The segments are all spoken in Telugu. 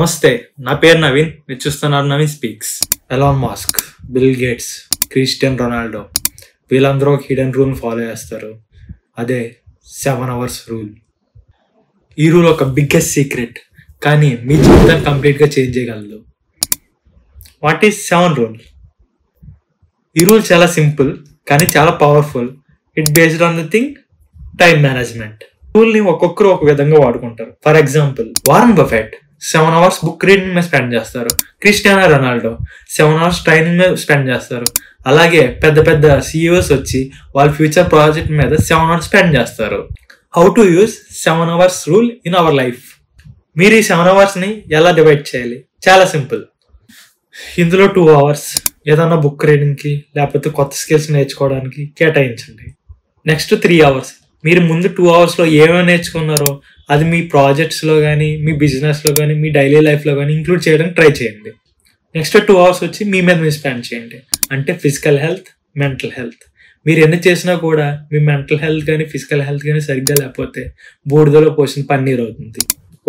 నమస్తే, నా పేరు నవీన్. మీరు చూస్తున్నారు Naveen speaks. Elon Musk, Bill Gates, Christian Ronaldo వీళ్ళందరూ ఒక హిడెన్ రూల్ ఫాలో చేస్తారు. అదే 7 hours రూల్. ఈ రూల్ ఒక బిగ్గెస్ట్ సీక్రెట్, కానీ మీ జీవితాన్ని కంప్లీట్గా చేంజ్ చేయగలదు. What is 7 rule? ఈ రూల్ చాలా సింపుల్ కానీ చాలా powerful. It based on the thing time management. రూల్ని ఒక్కొక్కరు ఒక విధంగా వాడుకుంటారు. For example, Warren Buffett 7 hours book reading మీద స్పెండ్ చేస్తారు. క్రిస్టియానో రొనాల్డో 7 hours ట్రైనింగ్ మీద స్పెండ్ చేస్తారు. అలాగే పెద్ద పెద్ద CEOs వచ్చి వాళ్ళ ఫ్యూచర్ ప్రాజెక్ట్ మీద 7 hours స్పెండ్ చేస్తారు. How to use 7 hours rule in our life? మీరు ఈ 7 hoursని ఎలా డివైడ్ చేయాలి? చాలా సింపుల్. ఇందులో 2 hours ఏదన్నా బుక్ రీడింగ్కి లేకపోతే కొత్త స్కిల్స్ నేర్చుకోవడానికి కేటాయించండి. నెక్స్ట్ 3 hours మీరు ముందు 2 hoursలో ఏమేమి నేర్చుకున్నారో అది మీ ప్రాజెక్ట్స్లో కానీ, మీ బిజినెస్లో కానీ, మీ డైలీ లైఫ్లో కానీ ఇంక్లూడ్ చేయడానికి ట్రై చేయండి. నెక్స్ట్ 2 hours వచ్చి మీ మీద మీరు స్పెండ్ చేయండి. అంటే ఫిజికల్ హెల్త్, మెంటల్ హెల్త్. మీరు ఎన్ని చేసినా కూడా మీ మెంటల్ హెల్త్ కానీ ఫిజికల్ హెల్త్ కానీ సరిగ్గా లేకపోతే బూడిదలో పోసిన పన్నీర్ అవుతుంది.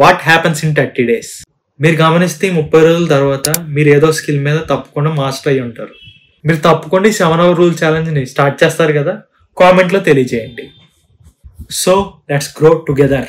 What happens in 30 days? మీరు గమనిస్తే 30 రోజుల తర్వాత మీరు ఏదో స్కిల్ మీద తప్పకుండా మాస్టర్ అయ్యి ఉంటారు. మీరు తప్పకుండా ఈ 7 hour రూల్ ఛాలెంజ్ని స్టార్ట్ చేస్తారు కదా, కామెంట్లో తెలియజేయండి. So let's grow together.